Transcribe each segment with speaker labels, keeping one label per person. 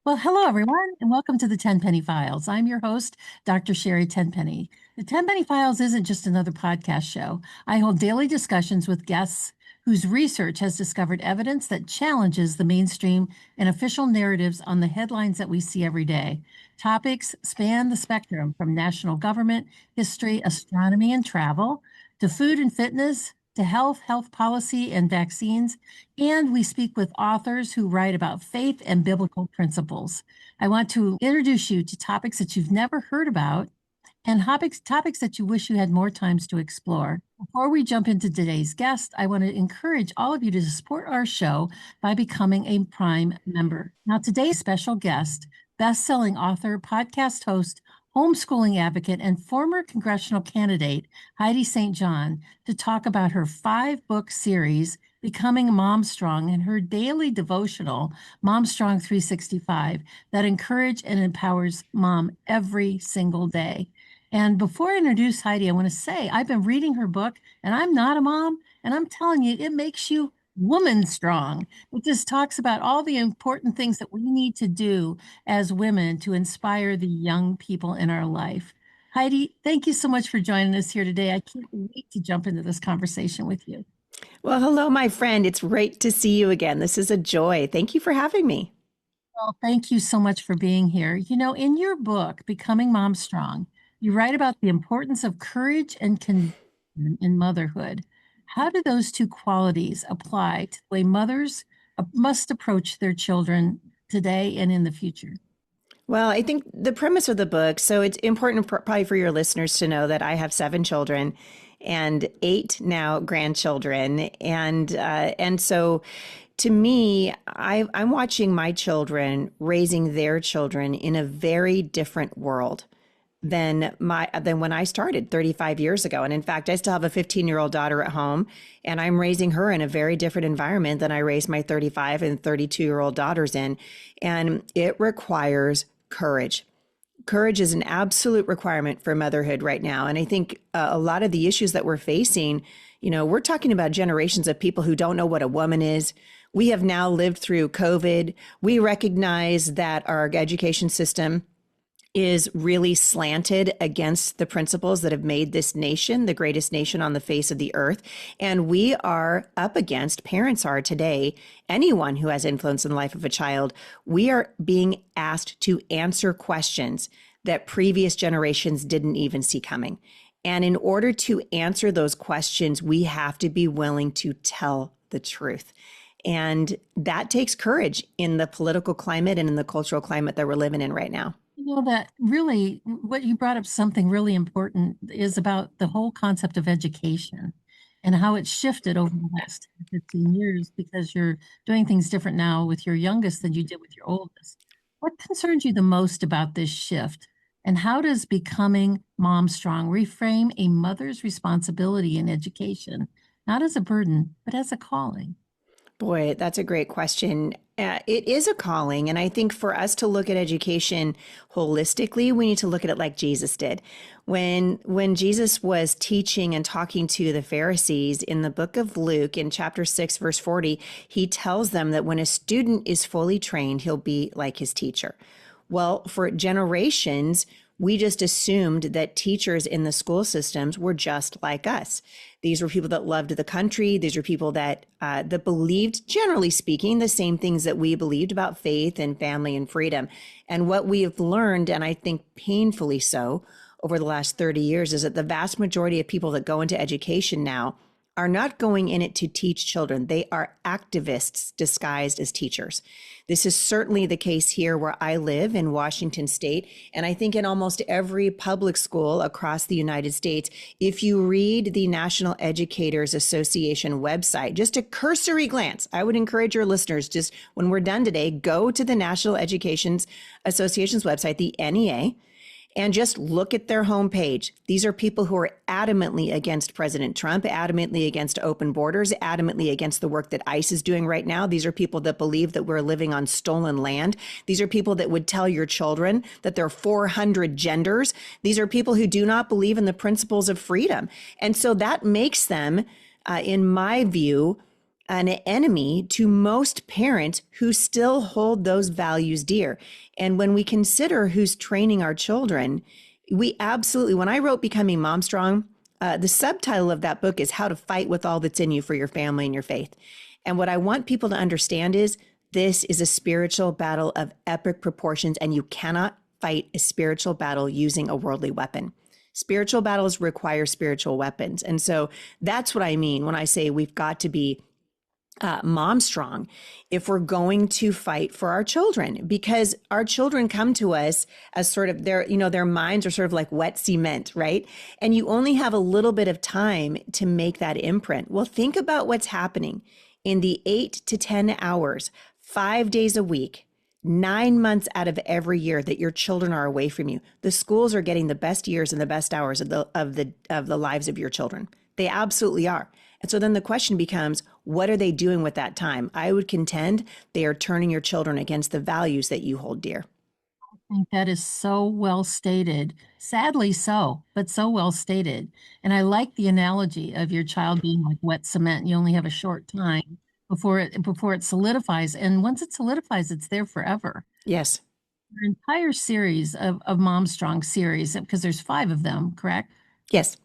Speaker 1: Well, hello, everyone, and welcome to the Tenpenny Files. I'm your host, Dr. Sherri Tenpenny. The Tenpenny Files isn't just another podcast show. I hold daily discussions with guests whose research has discovered evidence that challenges the mainstream and official narratives on the headlines that we see every day. Topics span the spectrum from national government, history, astronomy, and travel, to food and fitness, to health policy, and vaccines. And we speak with authors who write about faith and biblical principles. I want to introduce you to topics that you've never heard about and topics that you wish you had more times to explore. Before we jump into today's guest, I want to encourage all of you to support our show by becoming a Prime member. Now, today's special guest, best-selling author, podcast host, homeschooling advocate, and former congressional candidate, Heidi St. to talk about her 5-book series, Becoming MomStrong, and her daily devotional, MomStrong 365, that encourage and empowers mom every single day. And before I introduce Heidi, I want to say I've been reading her book, and I'm not a mom, and I'm telling you, it makes you woman strong. It just talks about all the important things that we need to do as women to inspire the young people in our life. Heidi, thank you so much for joining us here today. I can't wait to jump into this conversation with you.
Speaker 2: Well, hello, my friend. It's great to see you again. This is a joy. Thank you for having me.
Speaker 1: Well, thank you so much for being here. You know, in your book, Becoming MomStrong, you write about the importance of courage and conviction in motherhood. How do those two qualities apply to the way mothers must approach their children today and in the future?
Speaker 2: Well, I think the premise of the book, so it's important probably for your listeners to know that I have 7 children and 8 now grandchildren. And so to me, I'm watching my children raising their children in a very different world than when I started 35 years ago. And in fact, I still have a 15-year-old daughter at home, and I'm raising her in a very different environment than I raised my 35 and 32-year-old daughters in. And it requires courage. Courage is an absolute requirement for motherhood right now. And I think a lot of the issues that we're facing, we're talking about generations of people who don't know what a woman is. We have now lived through COVID. We recognize that our education system is really slanted against the principles that have made this nation the greatest nation on the face of the earth. And we are up against, parents are today, anyone who has influence in the life of a child, we are being asked to answer questions that previous generations didn't even see coming. And in order to answer those questions, we have to be willing to tell the truth. And that takes courage in the political climate and in the cultural climate that we're living in right now.
Speaker 1: You know, that really, what you brought up, something really important, is about the whole concept of education and how it's shifted over the last 15 years because you're doing things different now with your youngest than you did with your oldest. What concerns you the most about this shift? And how does Becoming MomStrong reframe a mother's responsibility in education, not as a burden, but as a calling?
Speaker 2: Boy, that's a great question. It is a calling. And I think for us to look at education holistically, we need to look at it like Jesus did. When Jesus was teaching and talking to the Pharisees in the book of Luke in chapter 6, verse 40, he tells them that when a student is fully trained, he'll be like his teacher. Well, for generations, we just assumed that teachers in the school systems were just like us. These were people that loved the country. These were people that believed, generally speaking, the same things that we believed about faith and family and freedom. And what we have learned, and I think painfully so, over the last 30 years, is that the vast majority of people that go into education now are not going in it to teach children. They are activists disguised as teachers. This is certainly the case here where I live in Washington State. And I think in almost every public school across the United States, if you read the National Educators Association website, just a cursory glance, I would encourage your listeners, just when we're done today, go to the National Education Association's website, the NEA, and just look at their homepage. These are people who are adamantly against President Trump, adamantly against open borders, adamantly against the work that ICE is doing right now. These are people that believe that we're living on stolen land. These are people that would tell your children that there are 400 genders. These are people who do not believe in the principles of freedom. And so that makes them, in my view, an enemy to most parents who still hold those values dear. And when we consider who's training our children, we absolutely, when I wrote Becoming MomStrong, the subtitle of that book is How to Fight with All That's in You for Your Family and Your Faith. And what I want people to understand is this is a spiritual battle of epic proportions, and you cannot fight a spiritual battle using a worldly weapon. Spiritual battles require spiritual weapons. And so that's what I mean when I say we've got to be mom strong if we're going to fight for our children, because our children come to us as sort of their minds are sort of like wet cement, right? And you only have a little bit of time to make that imprint. Well, think about what's happening in the 8 to 10 hours, 5 days a week, 9 months out of every year that your children are away from you. The schools are getting the best years and the best hours of the lives of your children. They absolutely are. And so then the question becomes, what are they doing with that time? I would contend they are turning your children against the values that you hold dear.
Speaker 1: I think that is so well stated. Sadly so, but so well stated. And I like the analogy of your child being like wet cement. You only have a short time before it solidifies. And once it solidifies, it's there forever.
Speaker 2: Yes.
Speaker 1: Your entire series of Mom Strong series, because there's 5 of them, correct?
Speaker 2: Yes.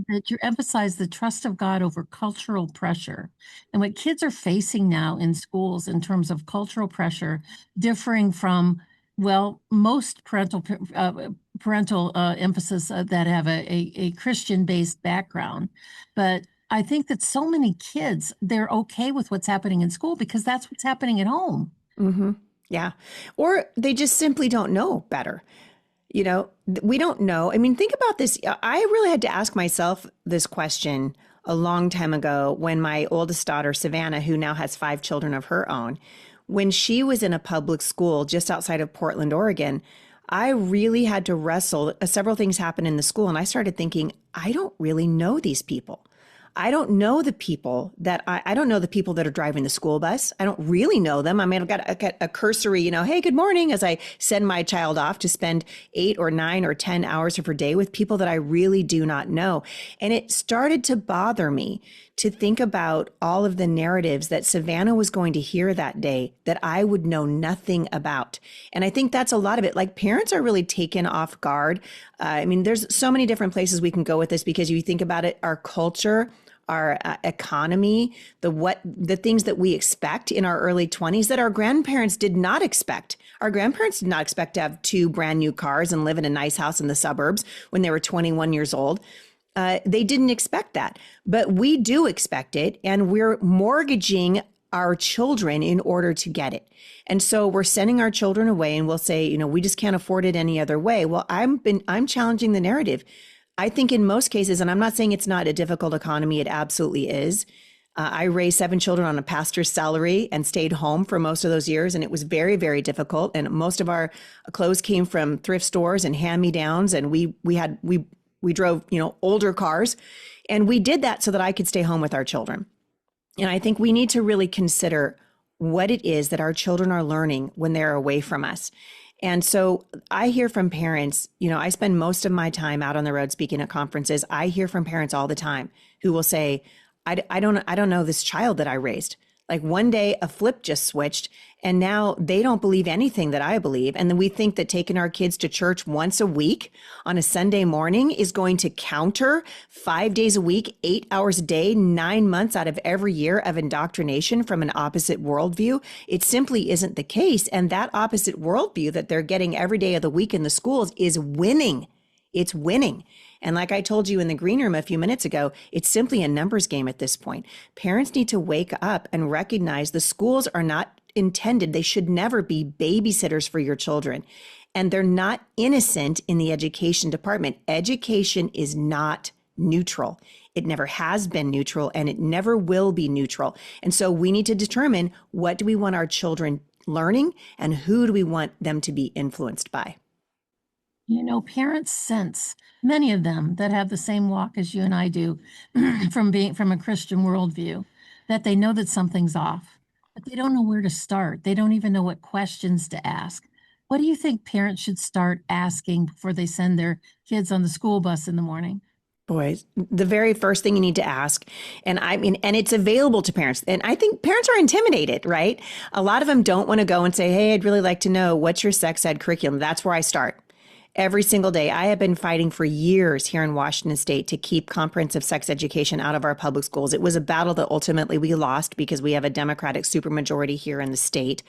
Speaker 1: That you emphasize the trust of God over cultural pressure. And what kids are facing now in schools in terms of cultural pressure, differing from, well, most parental emphasis that have a Christian-based background. But I think that so many kids, they're okay with what's happening in school because that's what's happening at home.
Speaker 2: Mm-hmm. Yeah. Or they just simply don't know better. We don't know. I mean, think about this. I really had to ask myself this question a long time ago when my oldest daughter, Savannah, who now has 5 children of her own, when she was in a public school just outside of Portland, Oregon, I really had to wrestle. Several things happened in the school, and I started thinking, I don't really know these people. I don't know the people that I don't know the people that are driving the school bus. I don't really know them. I mean, I've got a cursory, hey, good morning, as I send my child off to spend 8 or 9 or 10 hours of her day with people that I really do not know. And it started to bother me to think about all of the narratives that Savannah was going to hear that day that I would know nothing about. And I think that's a lot of it. Like, parents are really taken off guard. I mean, there's so many different places we can go with this, because you think about it, our culture, our economy, the things that we expect in our early 20s that our grandparents did not expect. Our grandparents did not expect to have 2 brand new cars and live in a nice house in the suburbs when they were 21 years old. They didn't expect that, but we do expect it, and we're mortgaging our children in order to get it. And so we're sending our children away, and we'll say, we just can't afford it any other way. Well, I'm challenging the narrative. I think in most cases, and I'm not saying it's not a difficult economy, it absolutely is. I raised 7 children on a pastor's salary and stayed home for most of those years. And it was very, very difficult. And most of our clothes came from thrift stores and hand-me-downs. And we drove, older cars. And we did that so that I could stay home with our children. And I think we need to really consider what it is that our children are learning when they're away from us. And so I hear from parents, I spend most of my time out on the road speaking at conferences. I hear from parents all the time who will say, I don't know this child that I raised. Like, one day a flip just switched, and now they don't believe anything that I believe. And then we think that taking our kids to church once a week on a Sunday morning is going to counter 5 days a week, 8 hours a day, 9 months out of every year of indoctrination from an opposite worldview. It simply isn't the case. And that opposite worldview that they're getting every day of the week in the schools is winning. It's winning. And like I told you in the green room a few minutes ago, it's simply a numbers game at this point. Parents need to wake up and recognize the schools are not intended. They should never be babysitters for your children. And they're not innocent in the education department. Education is not neutral. It never has been neutral, and it never will be neutral. And so we need to determine, what do we want our children learning, and who do we want them to be influenced by?
Speaker 1: Parents sense, many of them that have the same walk as you and I do, from a Christian worldview, that they know that something's off, but they don't know where to start. They don't even know what questions to ask. What do you think parents should start asking before they send their kids on the school bus in the morning?
Speaker 2: Boy, the very first thing you need to ask, and I mean, and it's available to parents. And I think parents are intimidated, right? A lot of them don't want to go and say, hey, I'd really like to know what's your sex ed curriculum. That's where I start. Every single day. I have been fighting for years here in Washington State to keep comprehensive sex education out of our public schools. It was a battle that ultimately we lost because we have a Democratic supermajority here in the state.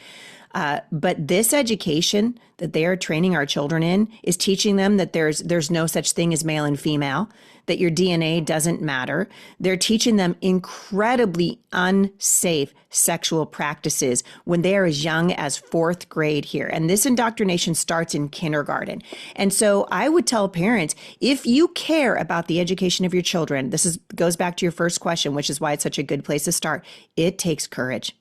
Speaker 2: But this education that they are training our children in is teaching them that there's no such thing as male and female, that your DNA doesn't matter. They're teaching them incredibly unsafe sexual practices when they are as young as fourth grade here. And this indoctrination starts in kindergarten. And so I would tell parents, if you care about the education of your children, goes back to your first question, which is why it's such a good place to start. It takes courage.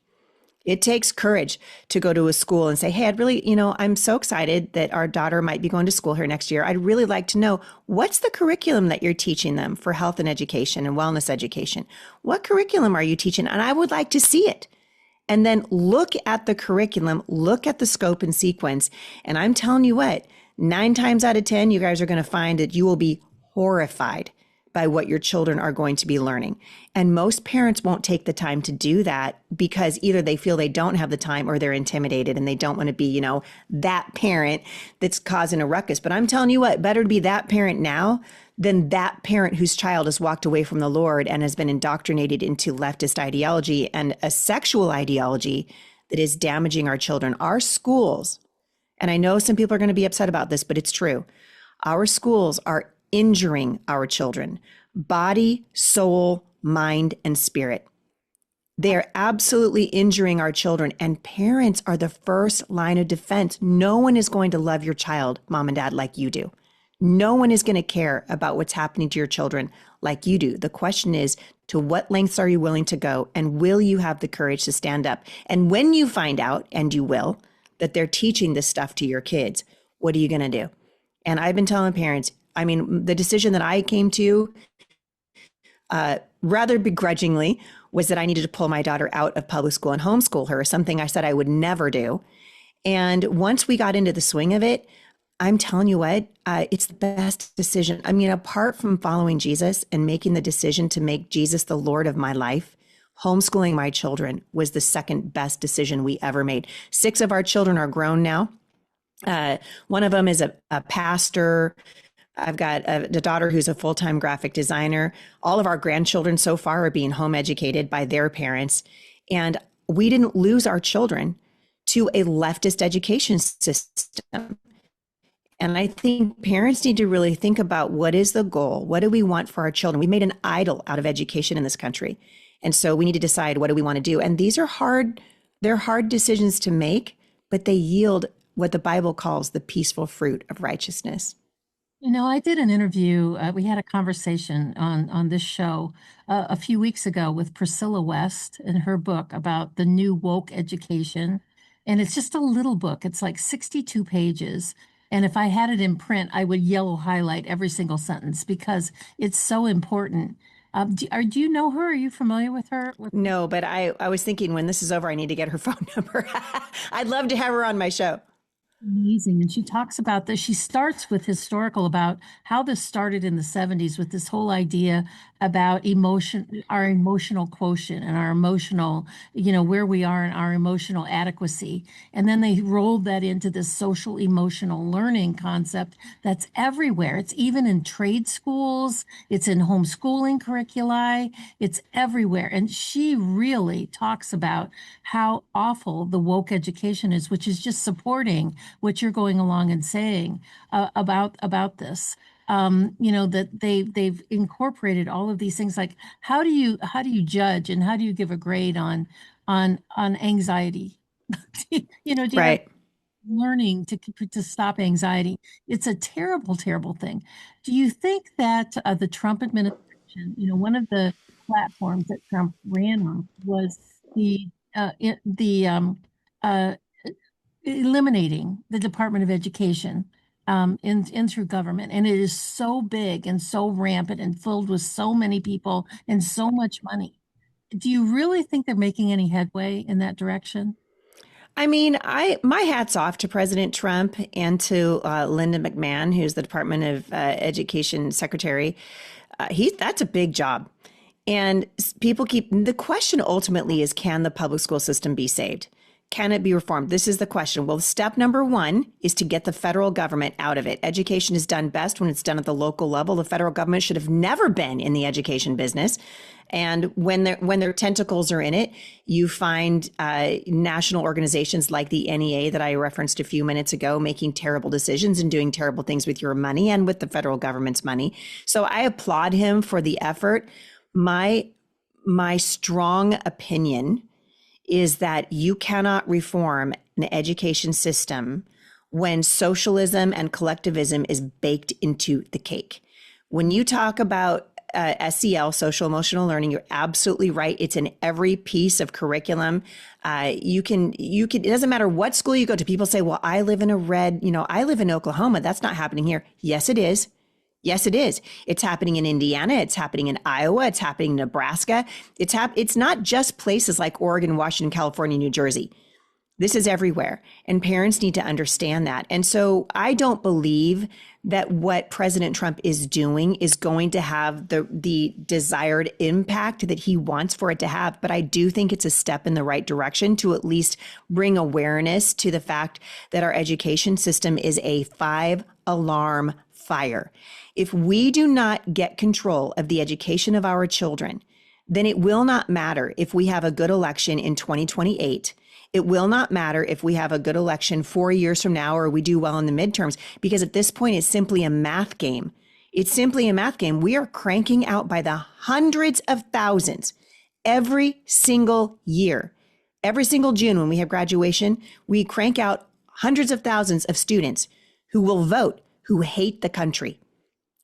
Speaker 2: It takes courage to go to a school and say, hey, I'd really, I'm so excited that our daughter might be going to school here next year. I'd really like to know, what's the curriculum that you're teaching them for health and education and wellness education? What curriculum are you teaching? And I would like to see it. And then look at the curriculum, look at the scope and sequence. And I'm telling you what, 9 times out of 10, you guys are going to find that you will be horrified by what your children are going to be learning. And most parents won't take the time to do that because either they feel they don't have the time or they're intimidated and they don't want to be, that parent that's causing a ruckus. But I'm telling you what, better to be that parent now than that parent whose child has walked away from the Lord and has been indoctrinated into leftist ideology and a sexual ideology that is damaging our children. Our schools, and I know some people are going to be upset about this, but it's true. Our schools are injuring our children, body, soul, mind, and spirit. They are absolutely injuring our children, and parents are the first line of defense. No one is going to love your child, mom and dad, like you do. No one is going to care about what's happening to your children like you do. The question is, to what lengths are you willing to go, and will you have the courage to stand up? And when you find out, and you will, that they're teaching this stuff to your kids, what are you going to do? And I've been telling parents, the decision that I came to rather begrudgingly was that I needed to pull my daughter out of public school and homeschool her, something I said I would never do. And once we got into the swing of it, I'm telling you what, it's the best decision. Apart from following Jesus and making the decision to make Jesus the Lord of my life, homeschooling my children was the second best decision we ever made. 6 of our children are grown now. One of them is a pastor. I've got a daughter who's a full-time graphic designer. All of our grandchildren so far are being home educated by their parents. And we didn't lose our children to a leftist education system. And I think parents need to really think about, what is the goal? What do we want for our children? We made an idol out of education in this country. And so we need to decide, what do we want to do? And these are they're hard decisions to make, but they yield what the Bible calls the peaceful fruit of righteousness.
Speaker 1: I did an interview. We had a conversation on this show a few weeks ago with Priscilla West and her book about the new woke education. And it's just a little book. It's like 62 pages. And if I had it in print, I would yellow highlight every single sentence because it's so important. Do you know her? Are you familiar with her?
Speaker 2: No, but I was thinking, when this is over, I need to get her phone number. I'd love to have her on my show.
Speaker 1: Amazing. And she talks about this. She starts with historical about how this started in the 70s with this whole idea about emotion, our emotional quotient and our emotional, where we are in our emotional adequacy. And then they rolled that into this social emotional learning concept that's everywhere. It's even in trade schools, it's in homeschooling curricula, it's everywhere. And she really talks about how awful the woke education is, which is just supporting what you're going along and saying about this. That they've incorporated all of these things. Like, how do you judge and how do you give a grade on anxiety? Do you have
Speaker 2: Right.
Speaker 1: learning to stop anxiety? It's a terrible, terrible thing. Do you think that the Trump administration, one of the platforms that Trump ran on was the eliminating the Department of Education in through government, and it is so big and so rampant and filled with so many people and so much money? Do you really think they're making any headway in that direction?
Speaker 2: My hat's off to President Trump and to Linda McMahon, who's the Department of Education Secretary. That's a big job. And the question ultimately is, can the public school system be saved? Can it be reformed? This is the question. Well, step number one is to get the federal government out of it. Education is done best when it's done at the local level. The federal government should have never been in the education business. And when their tentacles are in it, you find national organizations like the NEA that I referenced a few minutes ago making terrible decisions and doing terrible things with your money and with the federal government's money. So I applaud him for the effort. My strong opinion is that you cannot reform an education system when socialism and collectivism is baked into the cake. When you talk about SEL, social emotional learning, you're absolutely right. It's in every piece of curriculum. You can, it doesn't matter what school you go to. People say, well, I live in I live in Oklahoma. That's not happening here. Yes, it is. Yes, it is. It's happening in Indiana. It's happening in Iowa. It's happening in Nebraska. It's not just places like Oregon, Washington, California, New Jersey. This is everywhere. And parents need to understand that. And so I don't believe that what President Trump is doing is going to have the desired impact that he wants for it to have. But I do think it's a step in the right direction to at least bring awareness to the fact that our education system is a 5-alarm fire. If we do not get control of the education of our children, then it will not matter if we have a good election in 2028. It will not matter if we have a good election 4 years from now or we do well in the midterms, because at this point, it's simply a math game. It's simply a math game. We are cranking out by the hundreds of thousands every single year. Every single June when we have graduation, we crank out hundreds of thousands of students who will vote, who hate the country.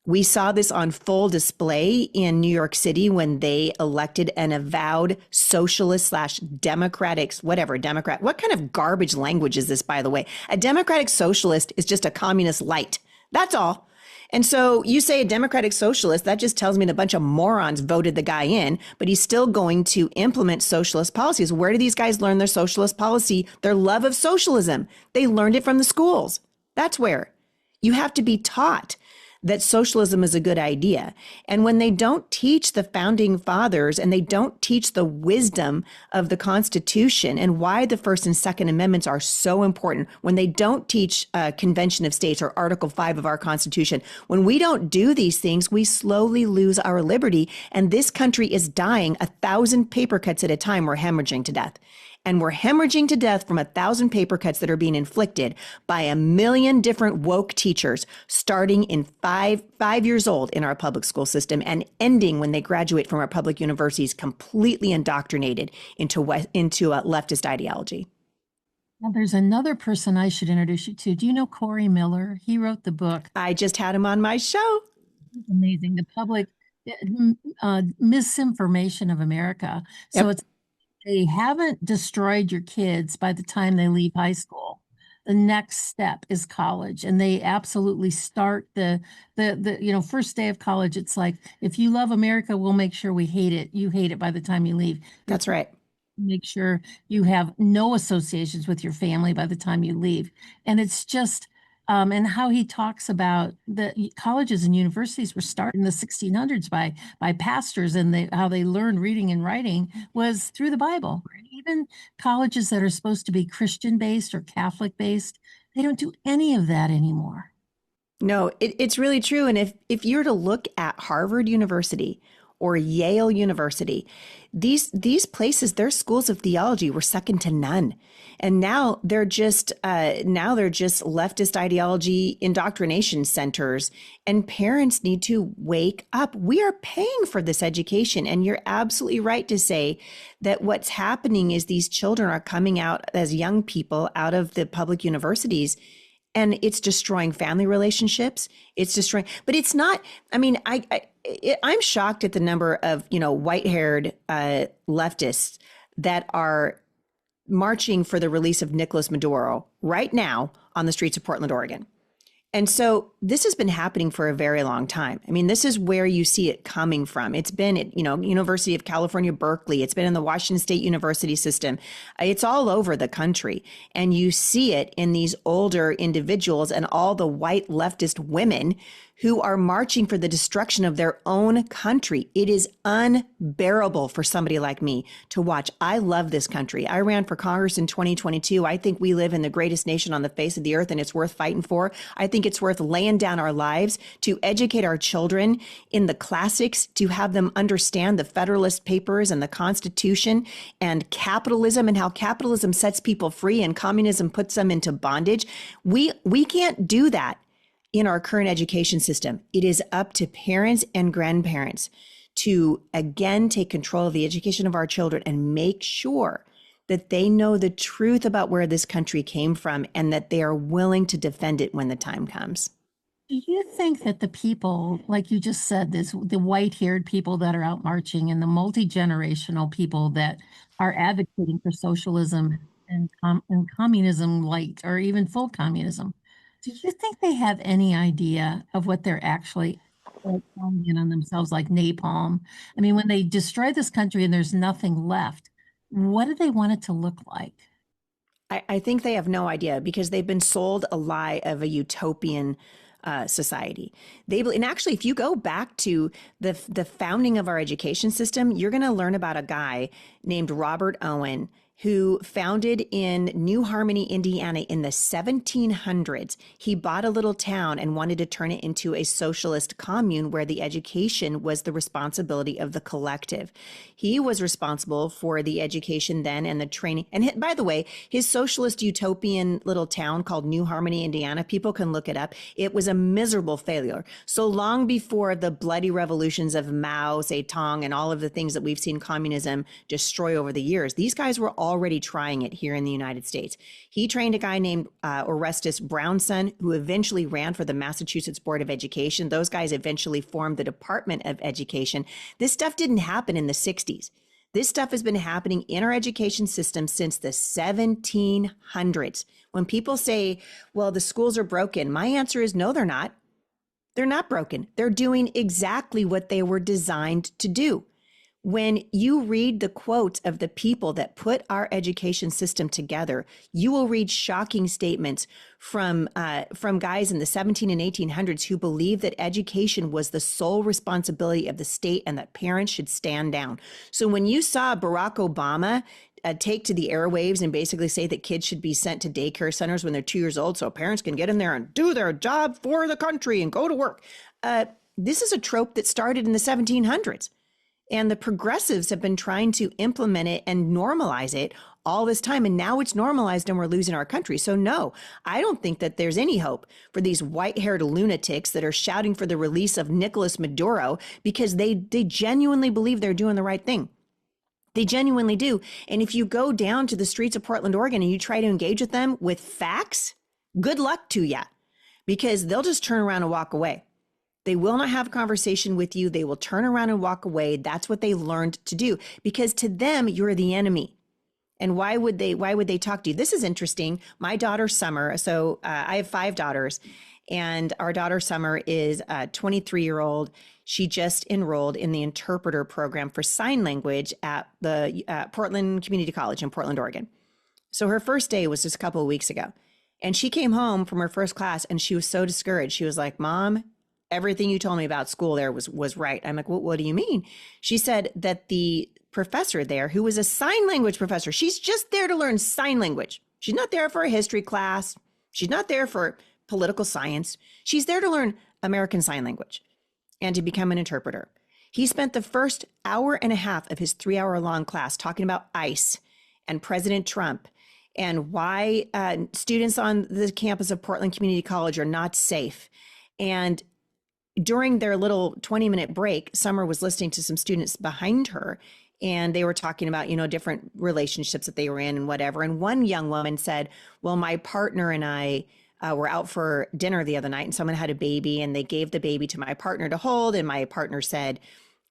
Speaker 2: We saw this on full display in New York City when they elected an avowed socialist / democratic, Democrat. What kind of garbage language is this, by the way? A democratic socialist is just a communist light. That's all. And so you say a democratic socialist, that just tells me that a bunch of morons voted the guy in, but he's still going to implement socialist policies. Where do these guys learn their socialist policy, their love of socialism? They learned it from the schools. That's where. You have to be taught that socialism is a good idea. And when they don't teach the founding fathers and they don't teach the wisdom of the Constitution and why the First and Second Amendments are so important, when they don't teach Convention of States or Article 5 of our Constitution, when we don't do these things, we slowly lose our liberty. And this country is dying 1,000 paper cuts at a time. We're hemorrhaging to death. And we're hemorrhaging to death from 1,000 paper cuts that are being inflicted by 1 million different woke teachers, starting in five years old in our public school system and ending when they graduate from our public universities, completely indoctrinated into a leftist ideology.
Speaker 1: Now, there's another person I should introduce you to. Do you know Corey Miller? He wrote the book.
Speaker 2: I just had him on my show.
Speaker 1: Amazing. The public misinformation of America. So
Speaker 2: Yep.
Speaker 1: They haven't destroyed your kids by the time they leave high school. The next step is college, and they absolutely start the first day of college. It's like, if you love America, we'll make sure we hate it. You hate it by the time you leave.
Speaker 2: That's right.
Speaker 1: Make sure you have no associations with your family by the time you leave. And it's just and how he talks about the colleges and universities were started in the 1600s by pastors, and how they learned reading and writing was through the Bible. Even colleges that are supposed to be Christian-based or Catholic-based, they don't do any of that anymore.
Speaker 2: No, it's really true. And if you're to look at Harvard University or Yale University, these places, their schools of theology were second to none. And now they're just leftist ideology indoctrination centers, and parents need to wake up. We are paying for this education. And you're absolutely right to say that what's happening is these children are coming out as young people out of the public universities, and it's destroying family relationships. It's destroying, but it's not, I mean, I'm shocked at the number of, white-haired leftists that are marching for the release of Nicolas Maduro right now on the streets of Portland, Oregon. And so this has been happening for a very long time. I mean, this is where you see it coming from. It's been at, University of California, Berkeley. It's been in the Washington State University system. It's all over the country. And you see it in these older individuals and all the white leftist women who are marching for the destruction of their own country. It is unbearable for somebody like me to watch. I love this country. I ran for Congress in 2022. I think we live in the greatest nation on the face of the earth, and it's worth fighting for. I think it's worth laying down our lives to educate our children in the classics, to have them understand the Federalist Papers and the Constitution and capitalism and how capitalism sets people free and communism puts them into bondage. We can't do that in our current education system. It is up to parents and grandparents to, again, take control of the education of our children and make sure that they know the truth about where this country came from and that they are willing to defend it when the time comes.
Speaker 1: Do you think that the people, like you just said, the white-haired people that are out marching and the multi-generational people that are advocating for socialism and communism light or even full communism, do you think they have any idea of what they're actually calling in on themselves, like napalm? I mean, when they destroy this country and there's nothing left, what do they want it to look like?
Speaker 2: I think they have no idea because they've been sold a lie of a utopian society. And actually, if you go back to the founding of our education system, you're going to learn about a guy named Robert Owen who founded in New Harmony, Indiana in the 1700s. He bought a little town and wanted to turn it into a socialist commune where the education was the responsibility of the collective. He was responsible for the education then and the training. And by the way, his socialist utopian little town called New Harmony, Indiana, people can look it up. It was a miserable failure. So long before the bloody revolutions of Mao Zedong and all of the things that we've seen communism destroy over the years, these guys were already trying it here in the United States. He trained a guy named Orestes Brownson, who eventually ran for the Massachusetts Board of Education. Those guys eventually formed the Department of Education. This stuff didn't happen in the 60s. This stuff has been happening in our education system since the 1700s. When people say, well, the schools are broken, my answer is no, they're not. They're not broken. They're doing exactly what they were designed to do. When you read the quotes of the people that put our education system together, you will read shocking statements from guys in the 17 and 1800s who believed that education was the sole responsibility of the state and that parents should stand down. So when you saw Barack Obama take to the airwaves and basically say that kids should be sent to daycare centers when they're 2 years old so parents can get in there and do their job for the country and go to work, this is a trope that started in the 1700s. And the progressives have been trying to implement it and normalize it all this time. And now it's normalized and we're losing our country. So no, I don't think that there's any hope for these white-haired lunatics that are shouting for the release of Nicolas Maduro because they genuinely believe they're doing the right thing. They genuinely do. And if you go down to the streets of Portland, Oregon, and you try to engage with them with facts, good luck to you, because they'll just turn around and walk away. They will not have a conversation with you. They will turn around and walk away. That's what they learned to do, because to them, you're the enemy. And why would they talk to you? This is interesting. My daughter, Summer, so I have 5 daughters, and our daughter, Summer, is a 23-year-old. She just enrolled in the interpreter program for sign language at the Portland Community College in Portland, Oregon. So her first day was just a couple of weeks ago. And she came home from her first class and she was so discouraged. She was like, Mom, everything you told me about school there was right. I'm like, what do you mean? She said that the professor there, who was a sign language professor, she's just there to learn sign language. She's not there for a history class. She's not there for political science. She's there to learn American Sign Language and to become an interpreter. He spent the first hour and a half of his 3-hour-long class talking about ICE and President Trump and why students on the campus of Portland Community College are not safe. And during their little 20-minute break, Summer was listening to some students behind her, and they were talking about, different relationships that they were in and whatever. And one young woman said, well, my partner and I were out for dinner the other night, and someone had a baby, and they gave the baby to my partner to hold. And my partner said,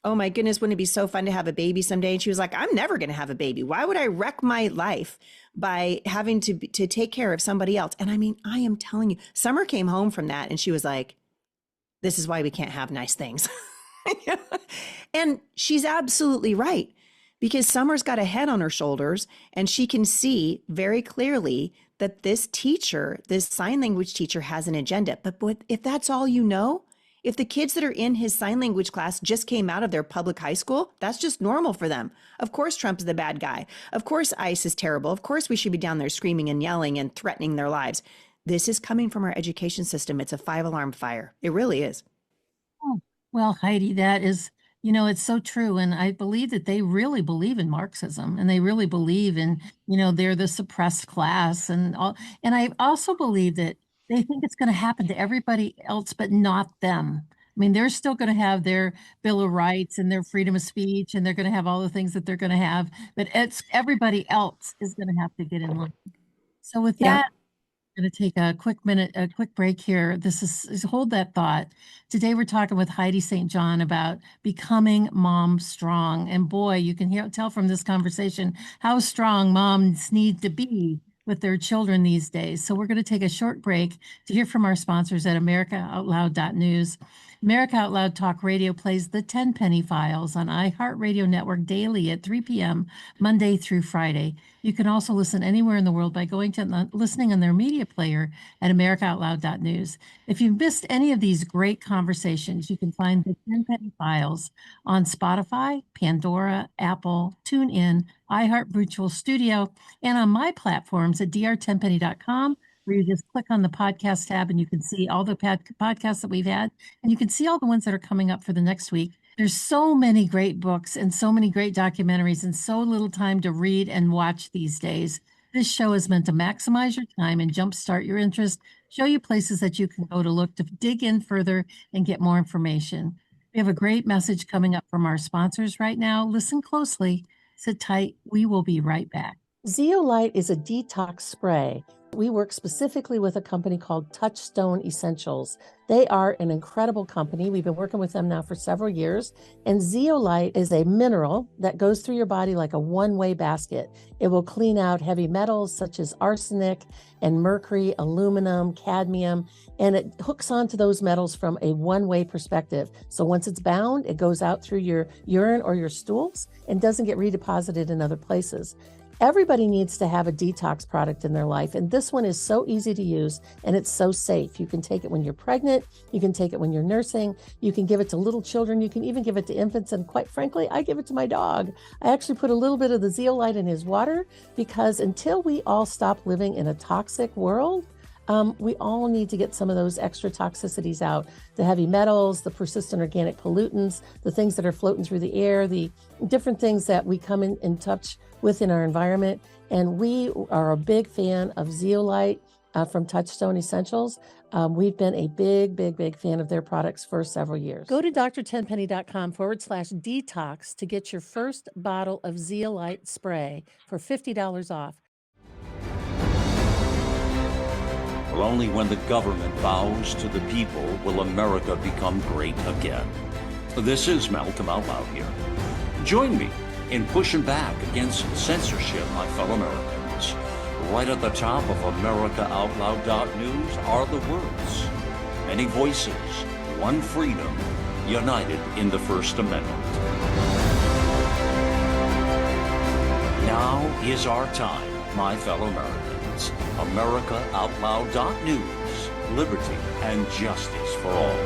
Speaker 2: oh my goodness, wouldn't it be so fun to have a baby someday? And she was like, I'm never going to have a baby. Why would I wreck my life by having to take care of somebody else? And I mean, I am telling you, Summer came home from that and she was like, this is why we can't have nice things. And she's absolutely right, because Summer's got a head on her shoulders and she can see very clearly that this teacher, this sign language teacher, has an agenda. But if that's all you know, If the kids that are in his sign language class just came out of their public high school, that's just normal for them. Of course, Trump's the bad guy. Of course, ICE is terrible. Of course, we should be down there screaming and yelling and threatening their lives. This is coming from our education system. It's a 5 alarm fire. It really is.
Speaker 1: Oh, well, Heidi, that is, it's so true. And I believe that they really believe in Marxism and they really believe in, they're the suppressed class and all. And I also believe that they think it's going to happen to everybody else, but not them. I mean, they're still going to have their Bill of Rights and their freedom of speech, and they're going to have all the things that they're going to have, but it's everybody else is going to have to get in line. So with
Speaker 2: Yep.
Speaker 1: that, going to take a quick break here. This is hold that thought. Today we're talking with Heidi St. John about becoming mom strong. And boy, you can tell from this conversation how strong moms need to be with their children these days. So we're going to take a short break to hear from our sponsors at AmericaOutloud.news. America Out Loud Talk Radio plays the Tenpenny Files on iHeartRadio Network daily at 3 p.m. Monday through Friday. You can also listen anywhere in the world by going to listening on their media player at AmericaOutloud.news. If you've missed any of these great conversations, you can find the Tenpenny Files on Spotify, Pandora, Apple, TuneIn, iHeart Virtual Studio, and on my platforms at drtenpenny.com, where you just click on the podcast tab and you can see all the podcasts that we've had, and you can see all the ones that are coming up for the next week. There's so many great books and so many great documentaries and so little time to read and watch these days. This show is meant to maximize your time and jumpstart your interest, show you places that you can go to look to dig in further and get more information. We have a great message coming up from our sponsors right now. Listen closely, sit tight. We will be right back. Zeolite is a detox spray. We work specifically with a company called Touchstone Essentials. They are an incredible company. We've been working with them now for several years. And zeolite is a mineral that goes through your body like a one-way basket. It will clean out heavy metals such as arsenic and mercury, aluminum, cadmium, and it hooks onto those metals from a one-way perspective. So once it's bound, it goes out through your urine or your stools and doesn't get redeposited in other places. Everybody needs to have a detox product in their life, and this one is so easy to use and it's so safe. You can take it when you're pregnant, you can take it when you're nursing, you can give it to little children, you can even give it to infants, and quite frankly, I give it to my dog. I actually put a little bit of the zeolite in his water because until we all stop living in a toxic world, we all need to get some of those extra toxicities out, the heavy metals, the persistent organic pollutants, the things that are floating through the air, the different things that we come in touch with in our environment. And we are a big fan of zeolite from Touchstone Essentials. We've been a big fan of their products for several years. Go to drtenpenny.com/detox to get your first bottle of zeolite spray for $50 off.
Speaker 3: Well, only when the government bows to the people will America become great again. This is Malcolm Out Loud here. Join me in pushing back against censorship, my fellow Americans. Right at the top of AmericaOutloud.news are the words: many voices, one freedom, united in the First Amendment. Now is our time, my fellow Americans. AmericaOutloud.news, liberty and justice for all.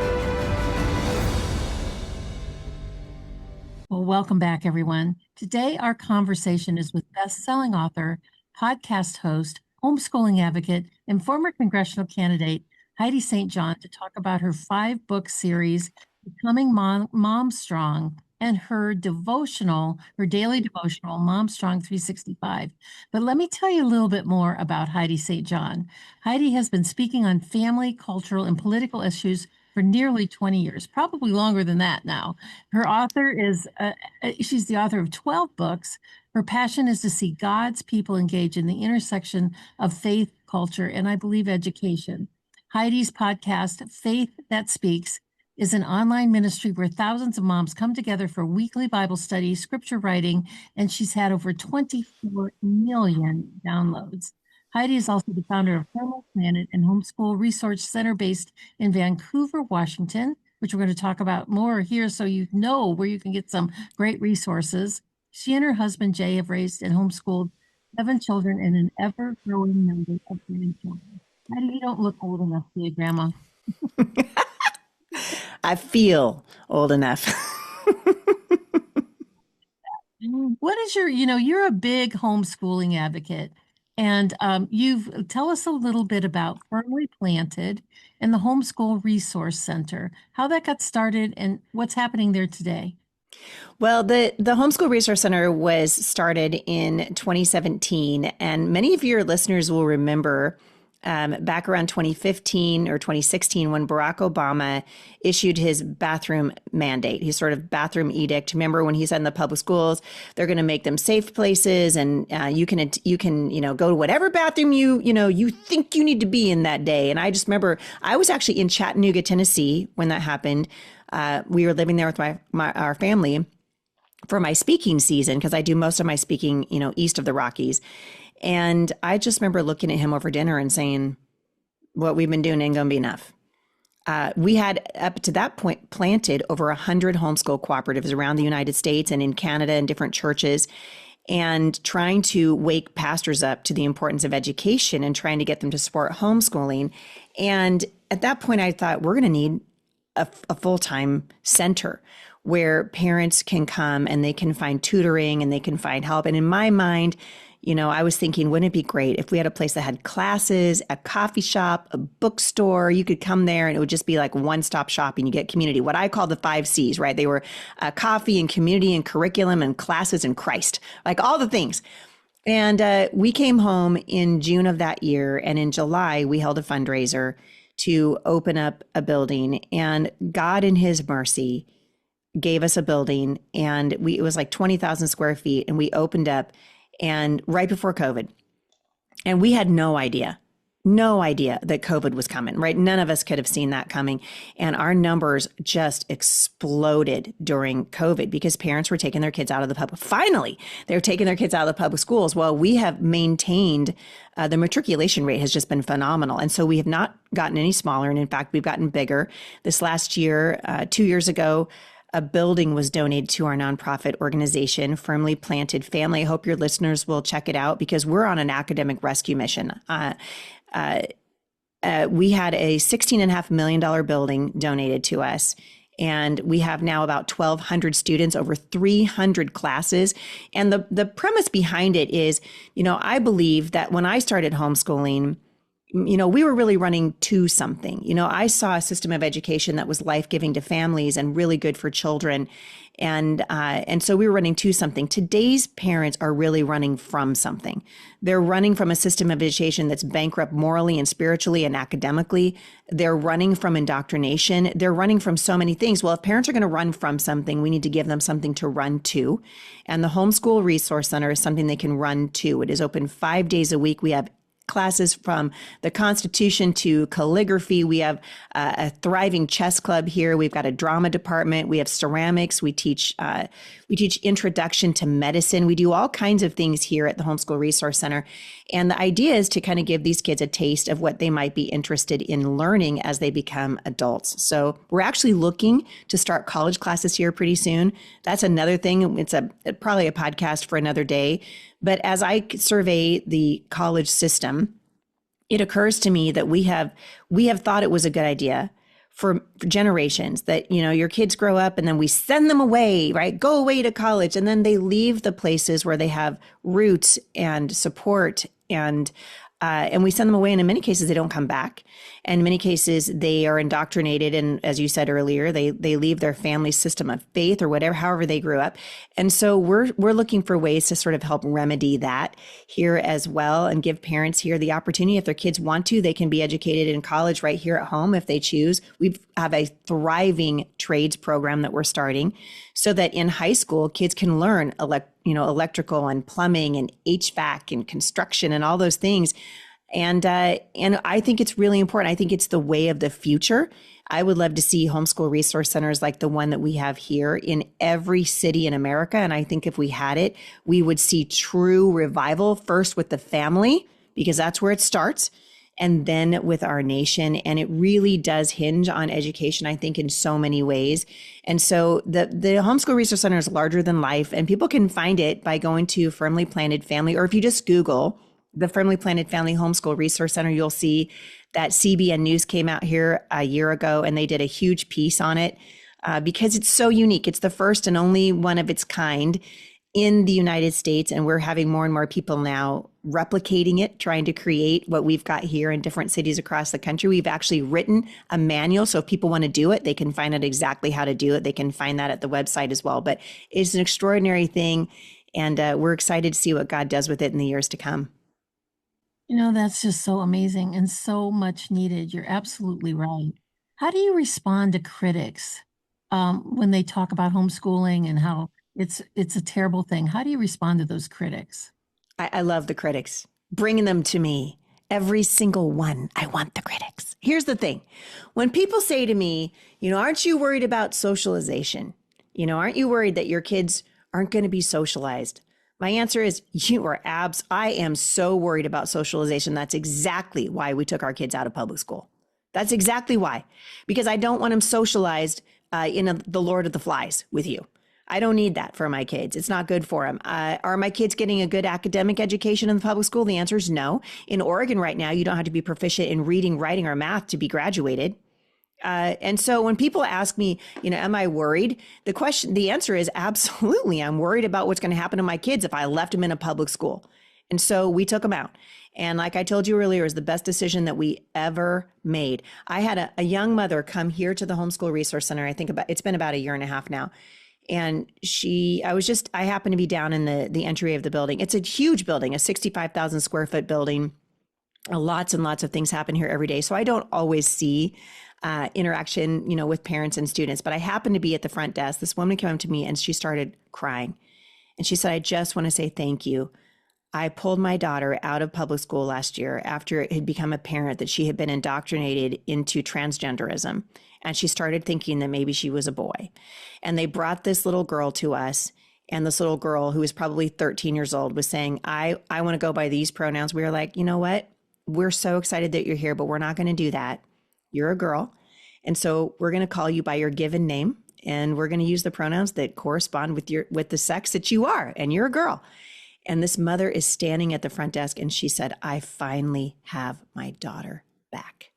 Speaker 1: Well, welcome back, everyone. Today, our conversation is with best-selling author, podcast host, homeschooling advocate, and former congressional candidate, Heidi St. John, to talk about her 5-book series, Becoming MomStrong, and her daily devotional, MomStrong 365. But let me tell you a little bit more about Heidi St. John. Heidi has been speaking on family, cultural, and political issues for nearly 20 years, probably longer than that now. She's the author of 12 books. Her passion is to see God's people engage in the intersection of faith, culture, and I believe education. Heidi's podcast, Faith That Speaks, is an online ministry where thousands of moms come together for weekly Bible study, scripture writing, and she's had over 24 million downloads. Heidi is also the founder of Parental and Homeschool Resource Center based in Vancouver, Washington, which we're going to talk about more here so you know where you can get some great resources. She and her husband, Jay, have raised and homeschooled 7 children and an ever-growing number of grandchildren. Heidi, you don't look old enough to be a grandma.
Speaker 2: I feel old enough.
Speaker 1: What is you're a big homeschooling advocate, and you've tell us a little bit about Firmly Planted and the Homeschool Resource Center, how that got started and what's happening there today.
Speaker 2: Well, the Homeschool Resource Center was started in 2017, and many of your listeners will remember back around 2015 or 2016 when Barack Obama issued his bathroom mandate, his sort of bathroom edict. Remember when he said in the public schools they're going to make them safe places, and you can go to whatever bathroom you think you need to be in that day. And I just remember I was actually in Chattanooga, Tennessee when that happened. We were living there with our family for my speaking season, because I do most of my speaking, east of the Rockies. And I just remember looking at him over dinner and saying, what we've been doing ain't going to be enough. We had up to that point planted over 100 homeschool cooperatives around the United States and in Canada and different churches, and trying to wake pastors up to the importance of education and trying to get them to support homeschooling. And at that point, I thought we're going to need a full-time center where parents can come and they can find tutoring and they can find help. And in my mind, I was thinking, wouldn't it be great if we had a place that had classes, a coffee shop, a bookstore? You could come there and it would just be like one-stop shopping. You get community, what I call the 5 C's, right? They were coffee and community and curriculum and classes and Christ, like all the things. And we came home in June of that year. And in July, we held a fundraiser to open up a building. And God in his mercy gave us a building, and it was like 20,000 square feet, and we opened up and right before COVID. And we had no idea that COVID was coming, right? None of us could have seen that coming. And our numbers just exploded during COVID because parents were taking their kids out of the public. Finally, they were taking their kids out of the public schools. Well, we have maintained, the matriculation rate has just been phenomenal. And so we have not gotten any smaller. And in fact, we've gotten bigger. This last year, 2 years ago, a building was donated to our nonprofit organization, Firmly Planted Family. I hope your listeners will check it out because we're on an academic rescue mission. We had a $16.5 million building donated to us, and we have now about 1,200 students, over 300 classes. And the premise behind it is, I believe that when I started homeschooling, we were really running to something. I saw a system of education that was life-giving to families and really good for children. And so we were running to something. Today's parents are really running from something. They're running from a system of education that's bankrupt morally and spiritually and academically. They're running from indoctrination. They're running from so many things. Well, if parents are going to run from something, we need to give them something to run to. And the Homeschool Resource Center is something they can run to. It is open 5 days a week. We have classes from the Constitution to calligraphy. We have a thriving chess club here. We've got a drama department. We have ceramics. We teach introduction to medicine. We do all kinds of things here at the Homeschool Resource Center. And the idea is to kind of give these kids a taste of what they might be interested in learning as they become adults. So we're actually looking to start college classes here pretty soon. That's another thing. It's probably a podcast for another day. But as I survey the college system, it occurs to me that we have thought it was a good idea for generations that, your kids grow up and then we send them away, right? Go away to college. And then they leave the places where they have roots and support, and we send them away. And in many cases, they don't come back. And in many cases, they are indoctrinated. And as you said earlier, they leave their family system of faith or whatever, however they grew up. And so we're looking for ways to sort of help remedy that here as well, and give parents here the opportunity. If their kids want to, they can be educated in college right here at home if they choose. We have a thriving trades program that we're starting so that in high school, kids can learn electrical and plumbing and HVAC and construction and all those things. And I think it's really important. I think it's the way of the future. I would love to see homeschool resource centers like the one that we have here in every city in America. And I think if we had it, we would see true revival, first with the family, because that's where it starts, and then with our nation. And it really does hinge on education, I think, in so many ways. And so the Homeschool Resource Center is larger than life, and people can find it by going to Firmly Planted Family, or if you just Google the Firmly Planted Family Homeschool Resource Center, you'll see that CBN News came out here a year ago and they did a huge piece on it because it's so unique. It's the first and only one of its kind in the United States. And we're having more and more people now replicating it, trying to create what we've got here in different cities across the country. We've actually written a manual. So if people want to do it, they can find out exactly how to do it. They can find that at the website as well. But it's an extraordinary thing. And we're excited to see what God does with it in the years to come.
Speaker 1: That's just so amazing and so much needed. You're absolutely right. How do you respond to critics when they talk about homeschooling and how it's a terrible thing? How do you respond to those critics?
Speaker 2: I love the critics, bringing them to me. Every single one. I want the critics. Here's the thing. When people say to me, aren't you worried about socialization? Aren't you worried that your kids aren't going to be socialized? My answer is I am so worried about socialization. That's exactly why we took our kids out of public school. That's exactly why, because I don't want them socialized in the Lord of the Flies with you. I don't need that for my kids. It's not good for them. Are my kids getting a good academic education in the public school? The answer is no. In Oregon right now, you don't have to be proficient in reading, writing, or math to be graduated. And so when people ask me, am I worried? The answer is absolutely. I'm worried about what's going to happen to my kids if I left them in a public school. And so we took them out. And like I told you earlier, it was the best decision that we ever made. I had a young mother come here to the Homeschool Resource Center. It's been about a year and a half now. And I happened to be down in the entry of the building. It's a huge building, a 65,000 square foot building. Lots and lots of things happen here every day. So I don't always see interaction, with parents and students, but I happened to be at the front desk. This woman came up to me and she started crying. And she said, I just want to say thank you. I pulled my daughter out of public school last year after it had become apparent that she had been indoctrinated into transgenderism. And she started thinking that maybe she was a boy. And they brought this little girl to us. And this little girl, who was probably 13 years old, was saying, I want to go by these pronouns. We were like, you know what? We're so excited that you're here, but we're not going to do that. You're a girl. And so we're going to call you by your given name. And we're going to use the pronouns that correspond with the sex that you are. And you're a girl. And this mother is standing at the front desk and she said, I finally have my daughter back.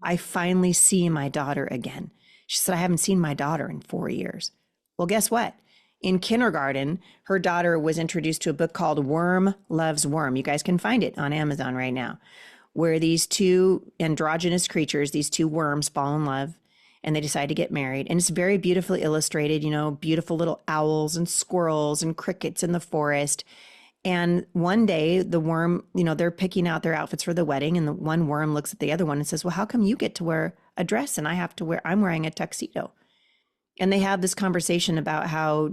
Speaker 2: I finally see my daughter again. She said, I haven't seen my daughter in 4 years. Well, guess what? In kindergarten, her daughter was introduced to a book called Worm Loves Worm. You guys can find it on Amazon right now, where these two androgynous creatures, these two worms, fall in love and they decide to get married. And it's very beautifully illustrated, beautiful little owls and squirrels and crickets in the forest. And one day the worm, they're picking out their outfits for the wedding. And the one worm looks at the other one and says, well, how come you get to wear a dress and I'm wearing a tuxedo? And they have this conversation about how,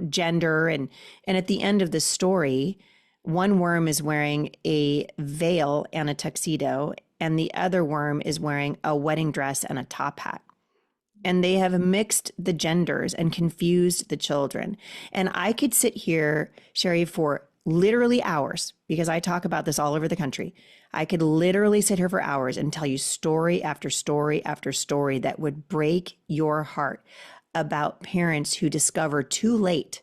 Speaker 2: gender. And at the end of the story, one worm is wearing a veil and a tuxedo, and the other worm is wearing a wedding dress and a top hat. And they have mixed the genders and confused the children. And I could sit here, Sherri, for literally hours, because I talk about this all over the country. I could literally sit here for hours and tell you story after story after story that would break your heart about parents who discover too late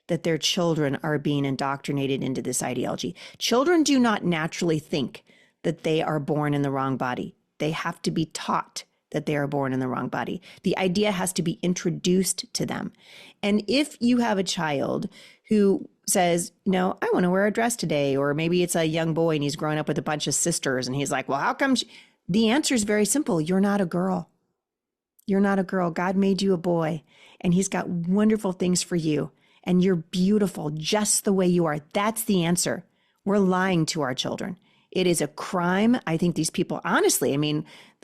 Speaker 2: that their children are being indoctrinated into this ideology. Children do not naturally think that they are born in the wrong body. They have to be taught that they are born in the wrong body. The idea has to be introduced to them. And if you have a child who says, I want to wear a dress today, or maybe it's a young boy and he's grown up with a bunch of sisters and he's like, well, how come? The answer is very simple. You're not a girl. You're not a girl. God made you a boy and he's got wonderful things for you. And you're beautiful just the way you are. That's the answer. We're lying to our children. It is a crime. I think these people, honestly,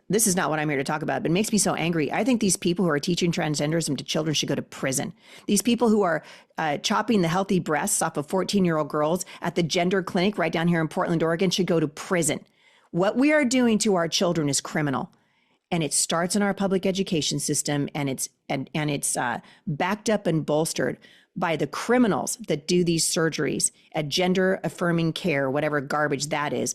Speaker 2: this is not what I'm here to talk about, but it makes me so angry. I think these people who are teaching transgenderism to children should go to prison. These people who are chopping the healthy breasts off of 14-year-old girls at the gender clinic right down here in Portland, Oregon, should go to prison. What we are doing to our children is criminal. And it starts in our public education system, and it's backed up and bolstered by the criminals that do these surgeries at gender affirming care, whatever garbage that is,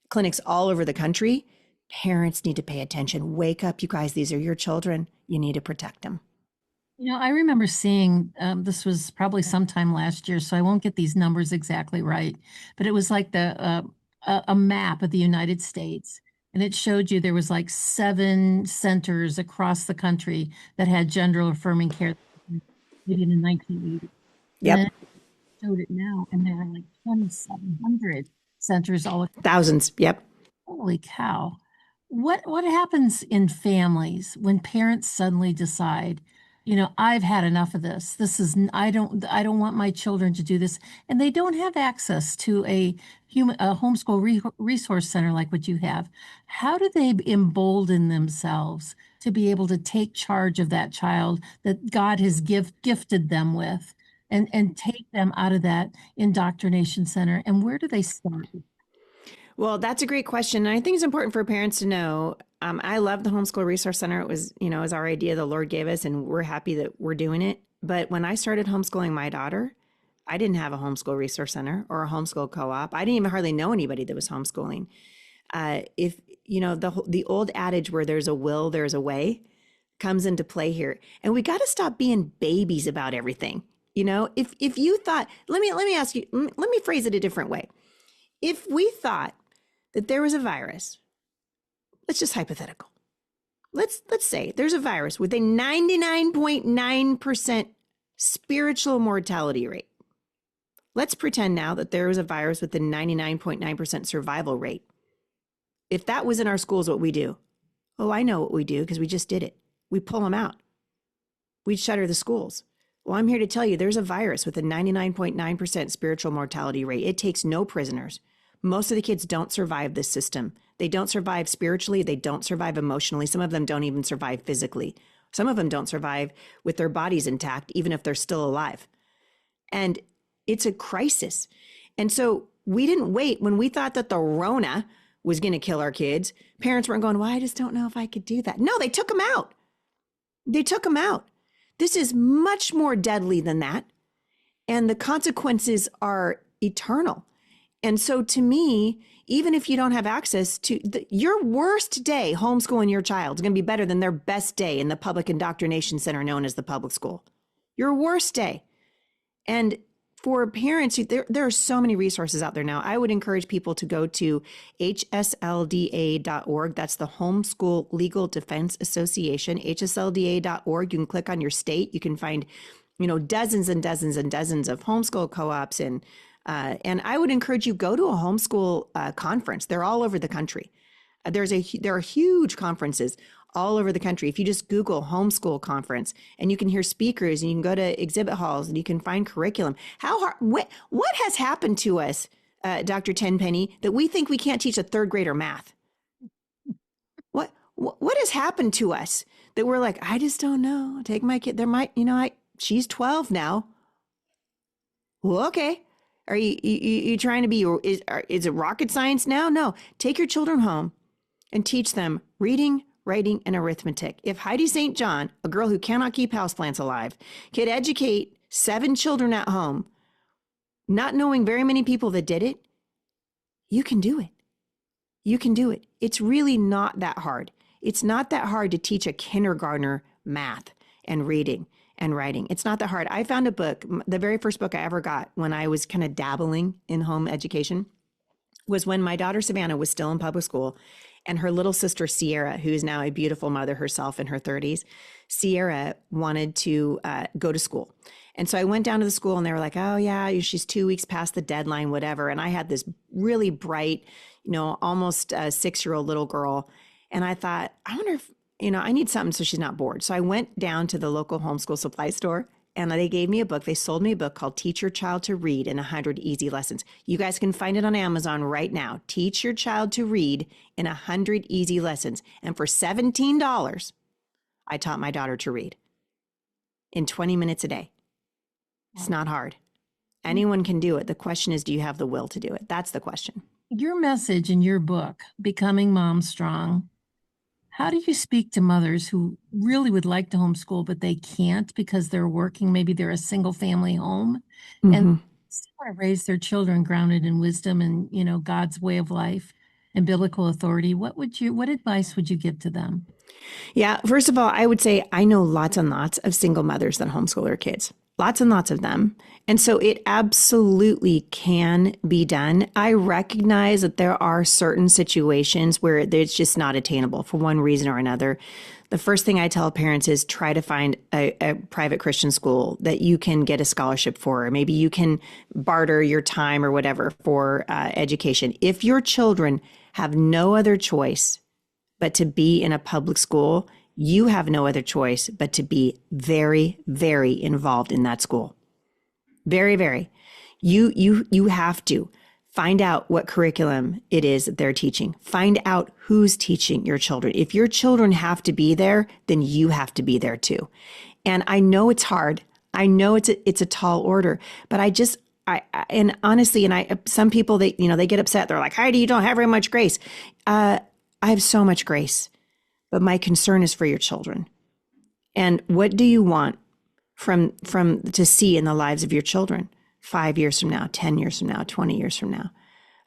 Speaker 2: clinics all over the country. Parents need to pay attention. Wake up, you guys. These are your children. You need to protect them.
Speaker 1: I remember seeing, this was probably sometime last year, so I won't get these numbers exactly right, but it was like the a map of the United States, and it showed you there was like 7 centers across the country that had gender affirming care, maybe in the 1980s. And then
Speaker 2: Yep.
Speaker 1: it showed it now, and there are like 2,700 centers all across.
Speaker 2: Thousands. Yep.
Speaker 1: Holy cow. What happens in families when parents suddenly decide, I've had enough of this. This is I don't want my children to do this, and they don't have access to a homeschool resource center like what you have. How do they embolden themselves to be able to take charge of that child that God has gifted them with, and take them out of that indoctrination center? And where do they start?
Speaker 2: Well, that's a great question. And I think it's important for parents to know. I love the Homeschool Resource Center. It was, it was our idea the Lord gave us, and we're happy that we're doing it. But when I started homeschooling my daughter, I didn't have a homeschool resource center or a homeschool co-op. I didn't even hardly know anybody that was homeschooling. If the old adage where there's a will, there's a way comes into play here, and we got to stop being babies about everything. If you thought, let me ask you, let me phrase it a different way. If we thought that there was a virus, let's just hypothetical. Let's say there's a virus with a 99.9% spiritual mortality rate. Let's pretend now that there is a virus with a 99.9% survival rate. If that was in our schools, what we do? Oh, I know what we do because we just did it. We pull them out. We'd shutter the schools. Well, I'm here to tell you there's a virus with a 99.9% spiritual mortality rate. It takes no prisoners. Most of the kids don't survive this system. They don't survive spiritually. They don't survive emotionally. Some of them don't even survive physically. Some of them don't survive with their bodies intact, even if they're still alive. And it's a crisis. And so we didn't wait when we thought that the Rona was going to kill our kids. Parents weren't going, well, I just don't know if I could do that. No, they took them out. They took them out. This is much more deadly than that. And the consequences are eternal. And so to me, even if you don't have access to your worst day homeschooling your child is going to be better than their best day in the public indoctrination center known as the public school. Your worst day. And for parents, there are so many resources out there now. I would encourage people to go to hslda.org. That's the Homeschool Legal Defense Association, hslda.org. You can click on your state. You can find, dozens and dozens and dozens of homeschool co-ops. And I would encourage you go to a homeschool conference. They're all over the country. There are huge conferences all over the country. If you just Google homeschool conference, and you can hear speakers, and you can go to exhibit halls, and you can find curriculum. How hard? What has happened to us, Dr. Tenpenny, that we think we can't teach a third grader math? What has happened to us that we're like, I just don't know. Take my kid. She's 12 now. Well, okay. Are you trying to be? Is it rocket science now? No. Take your children home and teach them reading, writing, and arithmetic. If Heidi St. John, a girl who cannot keep houseplants alive, could educate 7 children at home, not knowing very many people that did it, you can do it. You can do it. It's really not that hard. It's not that hard to teach a kindergartner math and reading and writing. It's not that hard. I found a book, the very first book I ever got when I was kind of dabbling in home education was when my daughter Savannah was still in public school, and her little sister Sierra, who is now a beautiful mother herself in her 30s, Sierra wanted to go to school. And so I went down to the school, and they were like, oh yeah, she's 2 weeks past the deadline, whatever. And I had this really bright, almost 6-year-old little girl. And I thought, I wonder if, I need something so she's not bored. So I went down to the local homeschool supply store, and they gave me a book. They sold me a book called Teach Your Child to Read in 100 Easy Lessons. You guys can find it on Amazon right now. Teach Your Child to Read in 100 Easy Lessons. And for $17, I taught my daughter to read in 20 minutes a day. It's not hard. Anyone can do it. The question is, do you have the will to do it? That's the question.
Speaker 1: Your message in your book, Becoming MomStrong, how do you speak to mothers who really would like to homeschool, but they can't because they're working? Maybe they're a single family home and still want to raise their children grounded in wisdom and, God's way of life and biblical authority. What advice would you give to them?
Speaker 2: Yeah. First of all, I would say I know lots and lots of single mothers that homeschool their kids. lots and lots of them. And so it absolutely can be done. I recognize that there are certain situations where it's just not attainable for one reason or another. The first thing I tell parents is try to find a private Christian school that you can get a scholarship for, or maybe you can barter your time or whatever for education. If your children have no other choice but to be in a public school, you have no other choice but to be very, very involved in that school. Very, very. You have to find out what curriculum it is that they're teaching. Find out who's teaching your children. If your children have to be there, then you have to be there too. And I know it's hard. I know it's a tall order, but and honestly, some people, they get upset. They're like, Heidi, you don't have very much grace. I have so much grace, but my concern is for your children. And what do you want from to see in the lives of your children 5 years from now, 10 years from now, 20 years from now?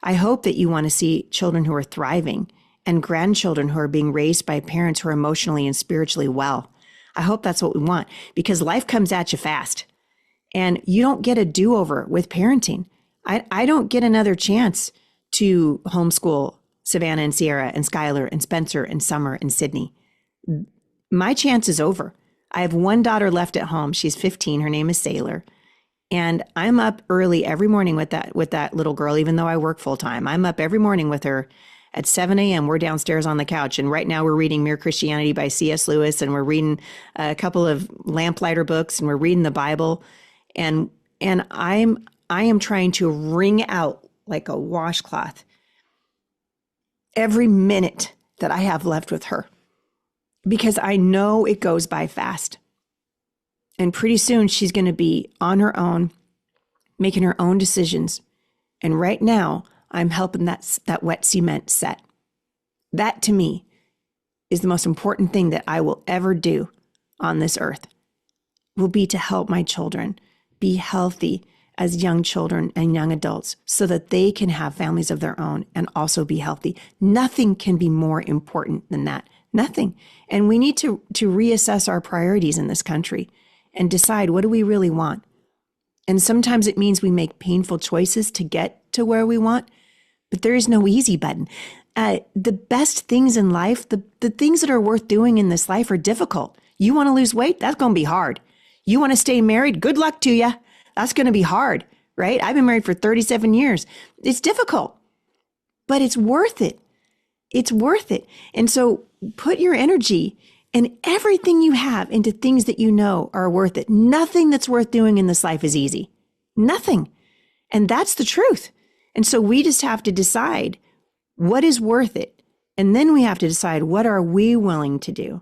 Speaker 2: I hope that you want to see children who are thriving and grandchildren who are being raised by parents who are emotionally and spiritually well. I hope that's what we want, because life comes at you fast and you don't get a do-over with parenting. I don't get another chance to homeschool Savannah and Sierra and Skylar and Spencer and Summer and Sydney. My chance is over. I have one daughter left at home. She's 15. Her name is Sailor. And I'm up early every morning with that little girl, even though I work full time. I'm up every morning with her at 7 a.m. We're downstairs on the couch. And right now we're reading Mere Christianity by C.S. Lewis. And we're reading a couple of lamplighter books, and we're reading the Bible. And I am trying to wring out like a washcloth every minute that I have left with her, because I know it goes by fast. And pretty soon she's going to be on her own, making her own decisions. And right now I'm helping that wet cement set. That to me is the most important thing that I will ever do on this earth, will be to help my children be healthy as young children and young adults so that they can have families of their own and also be healthy. Nothing can be more important than that. Nothing. And we need to reassess our priorities in this country and decide, what do we really want? And sometimes it means we make painful choices to get to where we want, but there is no easy button. The best things in life, the things that are worth doing in this life are difficult. You want to lose weight? That's going to be hard. You want to stay married? Good luck to you. That's going to be hard, right? I've been married for 37 years. It's difficult, but it's worth it. It's worth it. And so put your energy and everything you have into things that you know are worth it. Nothing that's worth doing in this life is easy. Nothing. And that's the truth. And so we just have to decide what is worth it. And then we have to decide, what are we willing to do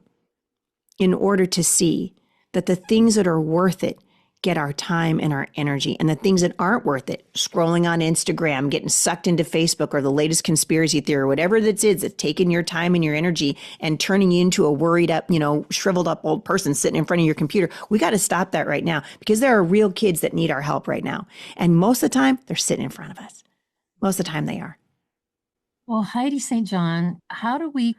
Speaker 2: in order to see that the things that are worth it get our time and our energy, and the things that aren't worth it, scrolling on Instagram, getting sucked into Facebook or the latest conspiracy theory, or whatever that is, that's taking your time and your energy and turning you into a worried up, shriveled up old person sitting in front of your computer. We got to stop that right now, because there are real kids that need our help right now. And most of the time they're sitting in front of us. Most of the time they are.
Speaker 1: Well, Heidi St. John,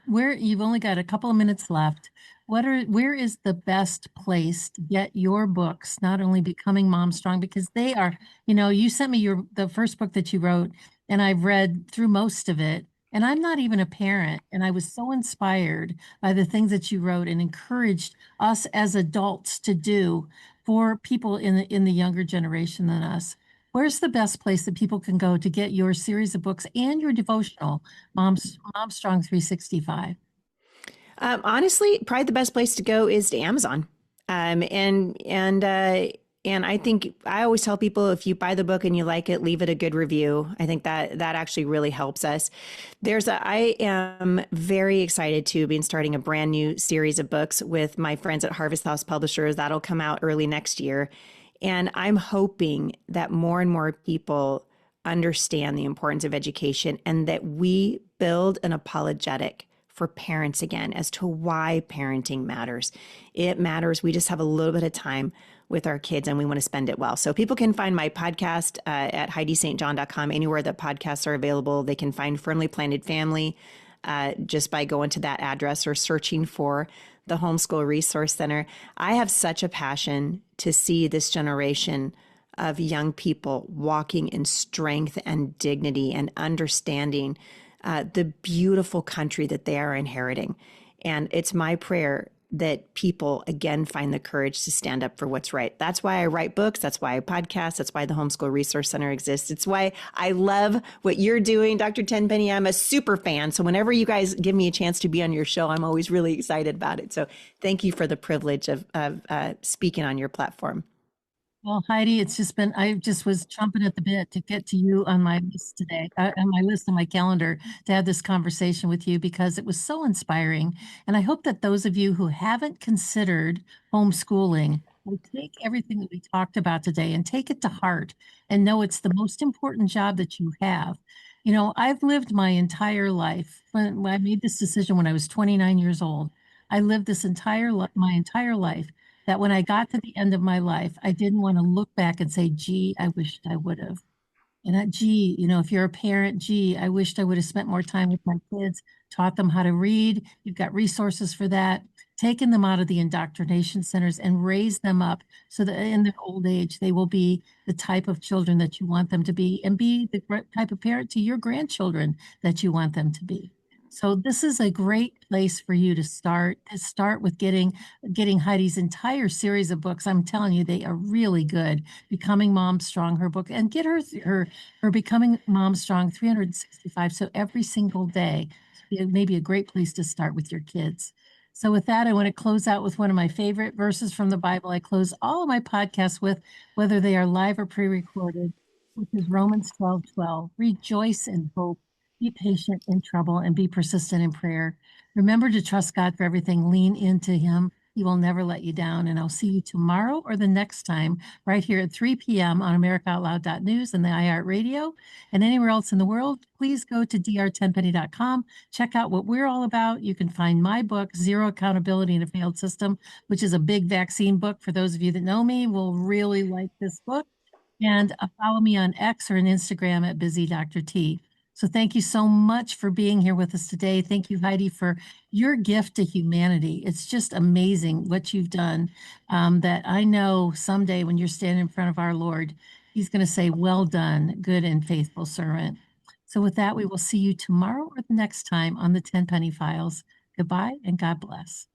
Speaker 1: where you've only got a couple of minutes left, where is the best place to get your books, not only Becoming MomStrong, because they are, you sent me the first book that you wrote, and I've read through most of it, and I'm not even a parent, and I was so inspired by the things that you wrote and encouraged us as adults to do for people in the younger generation than us. Where's the best place that people can go to get your series of books and your devotional, MomStrong 365?
Speaker 2: Honestly, probably the best place to go is to Amazon. And I think I always tell people, if you buy the book and you like it, leave it a good review. I think that actually really helps us. I am very excited to be starting a brand new series of books with my friends at Harvest House Publishers. That'll come out early next year. And I'm hoping that more and more people understand the importance of education, and that we build an apologetic for parents again as to why parenting matters. It matters. We just have a little bit of time with our kids and we want to spend it well. So people can find my podcast at HeidiSt.John.com, anywhere that podcasts are available. They can find Firmly Planted Family just by going to that address or searching for the Homeschool Resource Center. I have such a passion to see this generation of young people walking in strength and dignity and understanding the beautiful country that they are inheriting. And it's my prayer that people again find the courage to stand up for what's right. That's why I write books. That's why I podcast. That's why the Homeschool Resource Center exists. It's why I love what you're doing, Dr. Tenpenny. I'm a super fan. So whenever you guys give me a chance to be on your show, I'm always really excited about it. So thank you for the privilege of speaking on your platform.
Speaker 1: Well, Heidi, it's just been, I just was chomping at the bit to get to you on my list today, on my calendar to have this conversation with you because it was so inspiring. And I hope that those of you who haven't considered homeschooling will take everything that we talked about today and take it to heart and know it's the most important job that you have. You know, I've lived my entire life. When I made this decision when I was 29 years old, I lived my entire life that when I got to the end of my life, I didn't want to look back and say, gee, I wished I would have. And that, gee, you know, if you're a parent, gee, I wished I would have spent more time with my kids, taught them how to read. You've got resources for that, taken them out of the indoctrination centers and raised them up so that in their old age, they will be the type of children that you want them to be and be the type of parent to your grandchildren that you want them to be. So this is a great place for you to start with getting Heidi's entire series of books. I'm telling you, they are really good. Becoming MomStrong, her book, and get her Becoming MomStrong 365. So every single day, it may be a great place to start with your kids. So with that, I want to close out with one of my favorite verses from the Bible. I close all of my podcasts with, whether they are live or pre-recorded, which is Romans 12:12. Rejoice in hope. Be patient in trouble and be persistent in prayer. Remember to trust God for everything. Lean into Him. He will never let you down. And I'll see you tomorrow or the next time right here at 3 p.m. on AmericaOutloud.news and the iHeartRadio. And anywhere else in the world, please go to drtenpenny.com. Check out what we're all about. You can find my book, Zero Accountability in a Failed System, which is a big vaccine book. For those of you that know me, will really like this book. And follow me on X or on Instagram at Busy Dr. T. So thank you so much for being here with us today. Thank you, Heidi, for your gift to humanity. It's just amazing what you've done, that I know someday when you're standing in front of our Lord, He's going to say, well done, good and faithful servant. So with that, we will see you tomorrow or the next time on the Tenpenny Files. Goodbye and God bless.